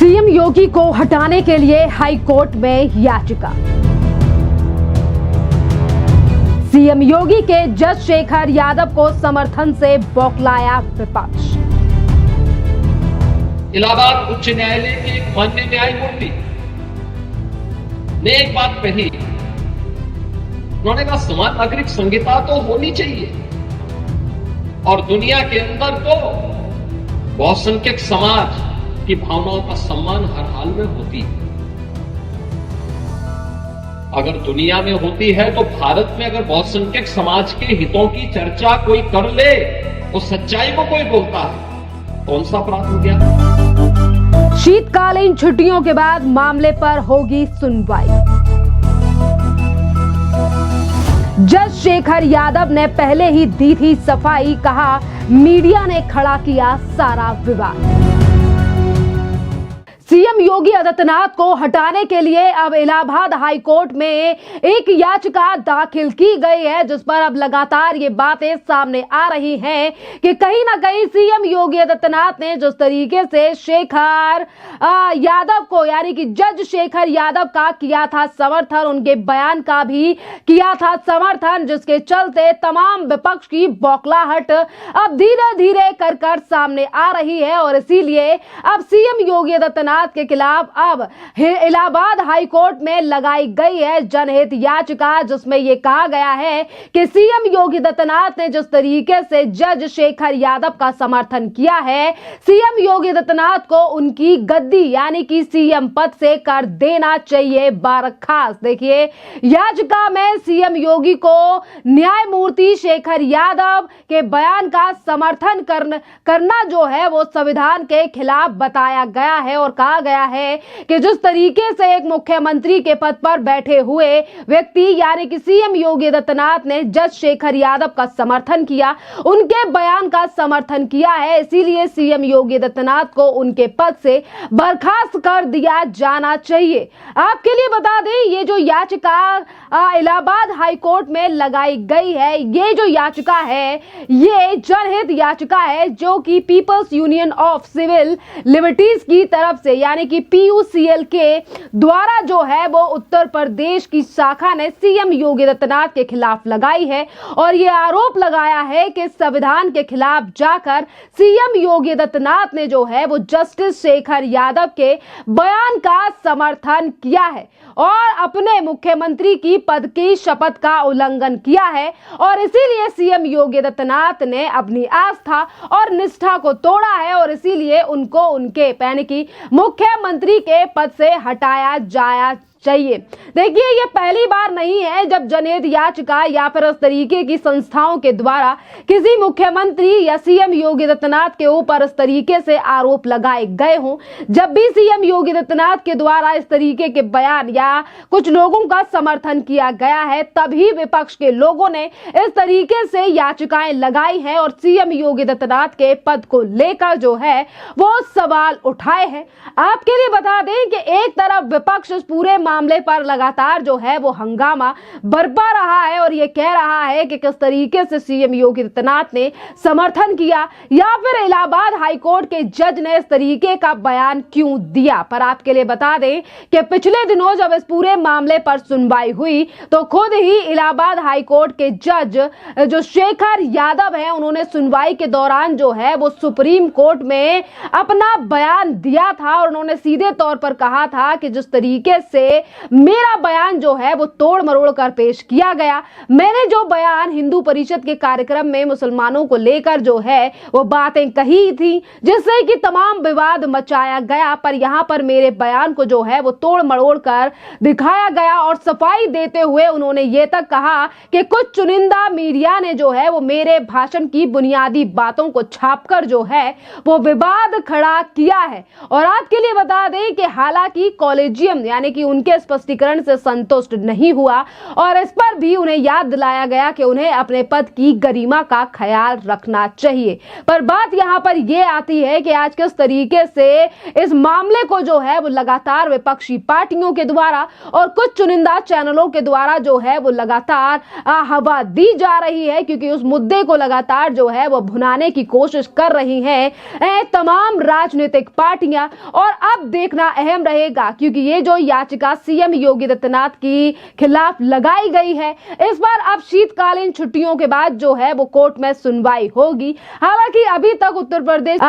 CM योगी को हटाने के लिए हाई कोर्ट में याचिका। सीएम योगी के जज शेखर यादव को समर्थन से बौखलाया विपक्ष। इलाहाबाद उच्च न्यायालय के एक माननीय न्यायमूर्ति ने एक बात कही। उन्होंने कहा समान नागरिक संहिता तो होनी चाहिए और दुनिया के अंदर तो बहुसंख्यक समाज की भावनाओं का सम्मान हर हाल में होती है। अगर दुनिया में होती है तो भारत में अगर बहुसंख्यक समाज के हितों की चर्चा कोई कर ले तो सच्चाई को कोई बोलता है, कौन सा अपराध हो गया? शीतकालीन छुट्टियों के बाद मामले पर होगी सुनवाई। जज शेखर यादव ने पहले ही दी थी सफाई, कहा मीडिया ने खड़ा किया सारा विवाद। सीएम योगी आदित्यनाथ को हटाने के लिए अब इलाहाबाद हाई कोर्ट में एक याचिका दाखिल की गई है, जिस पर अब लगातार ये बातें सामने आ रही हैं कि कहीं ना कहीं सीएम योगी आदित्यनाथ ने जिस तरीके से शेखर यादव को यानी कि जज शेखर यादव का किया था समर्थन, उनके बयान का भी किया था समर्थन, जिसके चलते तमाम विपक्ष की बौखलाहट अब धीरे धीरे कर सामने आ रही है। और इसीलिए अब सीएम योगी आदित्यनाथ के खिलाफ अब इलाहाबाद हाई कोर्ट में लगाई गई है जनहित याचिका, जिसमें यह कहा गया है कि सीएम योगी आदित्यनाथ ने जिस तरीके से जज शेखर यादव का समर्थन किया है, सीएम योगी आदित्यनाथ को उनकी गद्दी यानी कि सीएम पद से कर देना चाहिए बर्खास्त। देखिए, याचिका में सीएम योगी को न्यायमूर्ति शेखर यादव के बयान का समर्थन करना जो है वो संविधान के खिलाफ बताया गया है और कहा गया है कि जिस तरीके से एक मुख्यमंत्री के पद पर बैठे हुए व्यक्ति यानी कि सीएम योगी आदित्यनाथ ने जज शेखर यादव का समर्थन किया, उनके बयान का समर्थन किया है, इसीलिए सीएम योगी आदित्यनाथ को उनके पद से बर्खास्त कर दिया जाना चाहिए। आपके लिए बता दें, ये जो याचिका इलाहाबाद हाई कोर्ट में लगाई गई है, ये जो याचिका है ये जनहित याचिका है, जो कि people's union of civil liberties की तरफ से यानी कि पीयूसीएल के द्वारा जो है वो उत्तर प्रदेश की शाखा ने सीएम योगी आदित्यनाथ के खिलाफ लगाई है। और ये आरोप लगाया है कि संविधान के खिलाफ जाकर सीएम योगी आदित्यनाथ ने जो है वो जस्टिस शेखर यादव के बयान का समर्थन किया है और अपने मुख्यमंत्री की पद की शपथ का उल्लंघन किया है। और इसीलिए सीएम योगी आदित्यनाथ ने अपनी आस्था और निष्ठा को तोड़ा है और इसीलिए उनको उनके यानी कि मुख्यमंत्री के पद से हटाया जाया चाहिए। देखिए, ये पहली बार नहीं है जब जनहित याचिका या फिर इस तरीके की संस्थाओं के द्वारा किसी मुख्यमंत्री या सीएम योगी आदित्यनाथ के ऊपर इस तरीके से आरोप लगाए गए हों। जब भी सीएम योगी आदित्यनाथ के द्वारा इस तरीके के बयान या कुछ लोगों का समर्थन किया गया है, तभी विपक्ष के लोगों ने इस तरीके से याचिकाएं लगाई हैं और सीएम योगी आदित्यनाथ के पद को लेकर जो है वो सवाल उठाए हैं। आपके लिए बता दें कि एक तरफ विपक्ष इस पूरे मामले पर लगातार जो है वो हंगामा बरपा रहा है और ये कह रहा है कि किस तरीके से सीएम योगी आदित्यनाथ ने समर्थन किया या फिर इलाहाबाद हाई कोर्ट के जज ने इस तरीके का बयान क्यों दिया। पर आपके लिए बता दें कि पिछले दिनों जब इस पूरे मामले पर सुनवाई हुई तो खुद ही इलाहाबाद हाई कोर्ट के जज जो शेखर यादव हैं, उन्होंने सुनवाई के दौरान जो है वो सुप्रीम कोर्ट में अपना बयान दिया था और उन्होंने सीधे तौर पर कहा था कि जिस तरीके से मेरा बयान जो है वो तोड़ मरोड़ कर पेश किया गया, मैंने जो बयान हिंदू परिषद के कार्यक्रम में मुसलमानों को लेकर जो है वो बातें कही थी जिससे कि तमाम विवाद मचाया गया, पर यहां पर मेरे बयान को जो है वो तोड़ मरोड़ कर दिखाया गया। और सफाई देते हुए उन्होंने ये तक कहा कि कुछ चुनिंदा मीडिया ने जो है वो मेरे भाषण की बुनियादी बातों को छापकर जो है वो विवाद खड़ा किया है। और आपके लिए बता दें कि हालांकि कॉलेजियम यानी कि उनके उनके स्पष्टीकरण से संतुष्ट नहीं हुआ और इस पर भी उन्हें याद दिलाया गया कि उन्हें अपने पद की गरिमा का ख्याल रखना चाहिए। पर बात यहाँ पर यह आती है कि आज किस तरीके से इस मामले को जो है वो लगातार विपक्षी पार्टियों के द्वारा और कुछ चुनिंदा चैनलों के द्वारा जो है वो लगातार हवा दी जा रही है, क्योंकि उस मुद्दे को लगातार जो है वो भुनाने की कोशिश कर रही हैं तमाम राजनीतिक पार्टियां। और अब देखना अहम रहेगा, क्योंकि ये जो याचिका सीएम योगी आदित्यनाथ की खिलाफ लगाई गई है, इस बार अब शीतकालीन छुट्टियों के बाद जो है वो कोर्ट में सुनवाई होगी। हालांकि अभी तक उत्तर प्रदेश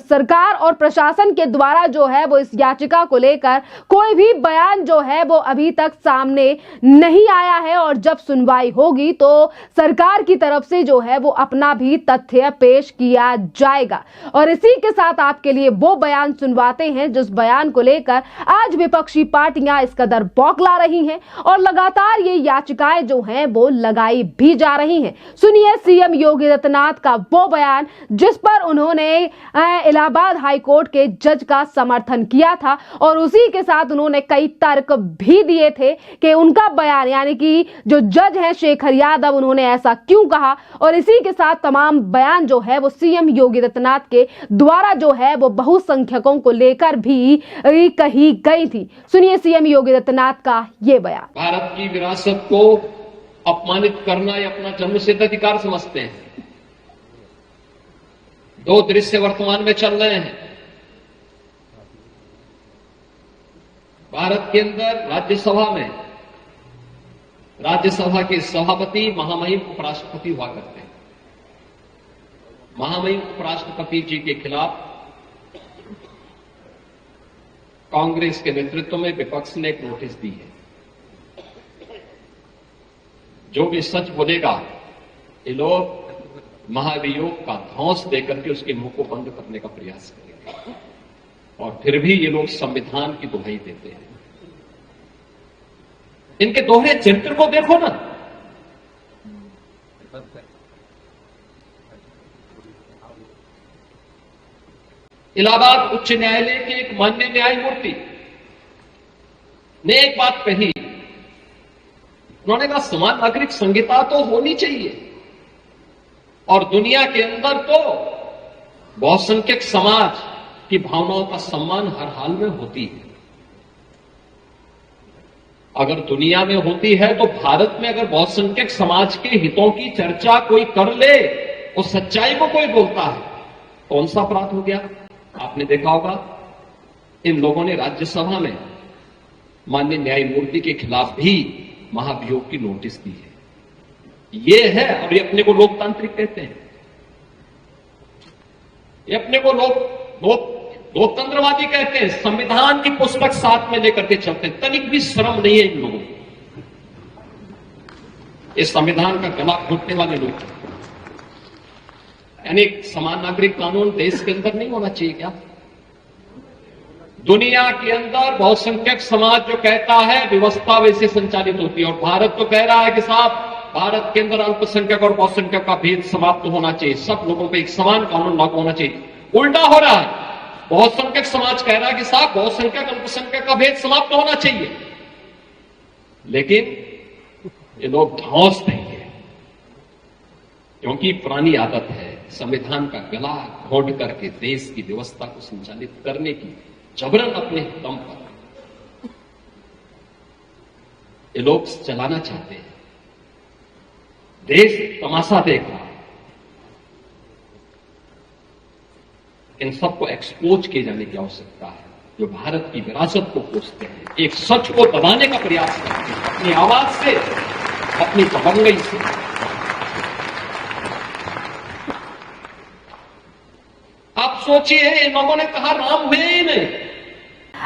सरकार और प्रशासन के द्वारा जो है वो इस याचिका को लेकर कोई भी बयान जो है वो अभी तक सामने नहीं आया है और जब सुनवाई होगी तो सरकार की तरफ से जो है वो अपना भी तथ्य पेश किया जाएगा। और इसी के साथ आपके लिए वो बयान सुनवाते हैं जिस बयान को लेकर आज विपक्षी पार्टियां इस कदर बौखला रही हैं और लगातार ये याचिकाएं जो हैं वो लगाई भी जा रही हैं। सुनिए सीएम योगी आदित्यनाथ का वो बयान जिस पर उन्होंने इलाहाबाद हाई कोर्ट के जज का समर्थन किया था और उसी के साथ उन्होंने कई तर्क भी दिए थे कि उनका बयान यानी कि जो जज है शेखर यादव उन्होंने ऐसा क्यों कहा। और इसी के साथ तमाम बयान जो है वो सीएम योगी आदित्यनाथ के द्वारा जो है वो बहुसंख्यकों को लेकर भी कही गई थी। सुनिए सीएम योगी आदित्यनाथ का ये बयान। भारत की विरासत को अपमानित करना ये अपना जन्मसिद्ध अधिकार समझते हैं। दो दृश्य वर्तमान में चल रहे हैं। भारत के अंदर राज्यसभा के सभापति महामहिम उपराष्ट्रपति हुआ करते हैं। महामहिम उपराष्ट्रपति जी के खिलाफ कांग्रेस के नेतृत्व में विपक्ष ने एक नोटिस दी है। जो भी सच बोलेगा ये लोग महाभियोग का धौंस देकर के उसके मुंह को बंद करने का प्रयास करेंगे और फिर भी ये लोग संविधान की दुहाई देते हैं। इनके दोहरे चरित्र को देखो ना। इलाहाबाद उच्च न्यायालय के एक माननीय न्यायमूर्ति ने एक बात कही। उन्होंने कहा समान नागरिक संहिता तो होनी चाहिए और दुनिया के अंदर तो बहुसंख्यक समाज की भावनाओं का सम्मान हर हाल में होती है। अगर दुनिया में होती है तो भारत में अगर बहुसंख्यक समाज के हितों की चर्चा कोई कर ले, उस सच्चाई को कोई बोलता है, कौन सा अपराध हो गया? आपने देखा होगा इन लोगों ने राज्यसभा में माननीय न्यायमूर्ति के खिलाफ भी महाभियोग की नोटिस दी है। ये है, अब ये अपने को लोकतांत्रिक कहते हैं, ये अपने को लोकतंत्रवादी कहते हैं। संविधान की पुस्तक साथ में लेकर के चलते हैं। तनिक भी शर्म नहीं है इन लोगों को। इस संविधान का गला घोटने वाले लोग, यानी समान नागरिक कानून देश के अंदर नहीं होना चाहिए क्या? दुनिया के अंदर बहुसंख्यक समाज जो कहता है व्यवस्था वैसे संचालित होती है और भारत तो कह रहा है कि साहब भारत के अंदर अल्पसंख्यक और बहुसंख्यक का भेद समाप्त होना चाहिए, सब लोगों पर एक समान कानून लागू होना चाहिए। उल्टा हो रहा है। बहुसंख्यक समाज कह रहा है कि साहब बहुसंख्यक अल्पसंख्यक का भेद समाप्त होना चाहिए, लेकिन ये लोग धौंस देंगे क्योंकि पुरानी आदत है संविधान का गला घोट करके देश की व्यवस्था को संचालित करने की, जबरन अपने दम पर ये लोग चलाना चाहते हैं। देश तमाशा देख रहा है। इन सबको एक्सपोज किए जाने की आवश्यकता है। जो भारत की विरासत को कोसते हैं, एक सच को दबाने का प्रयास करते हैं अपनी आवाज से, अपनी दबंगई से। आप सोचिए इन लोगों ने कहा राम हुए ही नहीं।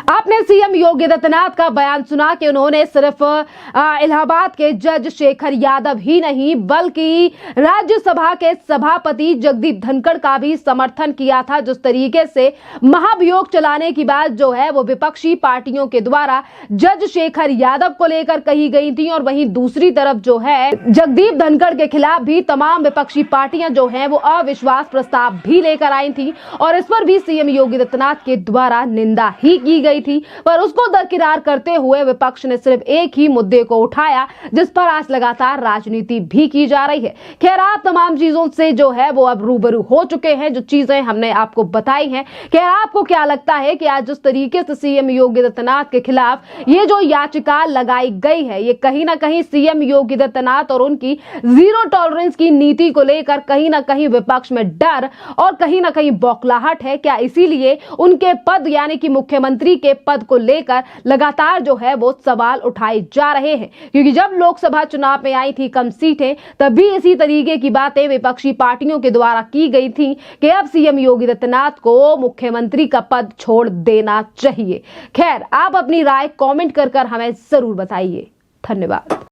आपने सीएम योगी आदित्यनाथ का बयान सुना कि उन्होंने सिर्फ इलाहाबाद के जज शेखर यादव ही नहीं बल्कि राज्यसभा के सभापति जगदीप धनखड़ का भी समर्थन किया था। जिस तरीके से महाभियोग चलाने की बात जो है वो विपक्षी पार्टियों के द्वारा जज शेखर यादव को लेकर कही गई थी और वहीं दूसरी तरफ जो है जगदीप धनखड़ के खिलाफ भी तमाम विपक्षी पार्टियां जो है वो अविश्वास प्रस्ताव भी लेकर आई थी और इस पर भी सीएम योगी आदित्यनाथ के द्वारा निंदा ही की गई थी, पर उसको दरकिनार करते हुए विपक्ष ने सिर्फ एक ही मुद्दे को उठाया जिस पर आज लगातार राजनीति भी की जा रही है। खैर, आप तमाम चीजों से जो है वो अब रूबरू हो चुके हैं, जो चीजें हमने आपको बताई हैं। खैर, आपको क्या लगता है कि आज जिस तरीके से सीएम योगी आदित्यनाथ के खिलाफ ये जो याचिका लगाई गई है, ये कहीं ना कहीं सीएम योगी आदित्यनाथ और उनकी जीरो टॉलरेंस की नीति को लेकर कहीं ना कहीं विपक्ष में डर और कहीं ना कहीं बौखलाहट है? क्या इसीलिए उनके पद यानी कि मुख्यमंत्री के पद को लेकर लगातार जो है वो सवाल उठाए जा रहे हैं? क्योंकि जब लोकसभा चुनाव में आई थी कम सीटें, तभी इसी तरीके की बातें विपक्षी पार्टियों के द्वारा की गई थी कि अब सीएम योगी आदित्यनाथ को मुख्यमंत्री का पद छोड़ देना चाहिए। खैर, आप अपनी राय कमेंट कर हमें जरूर बताइए। धन्यवाद।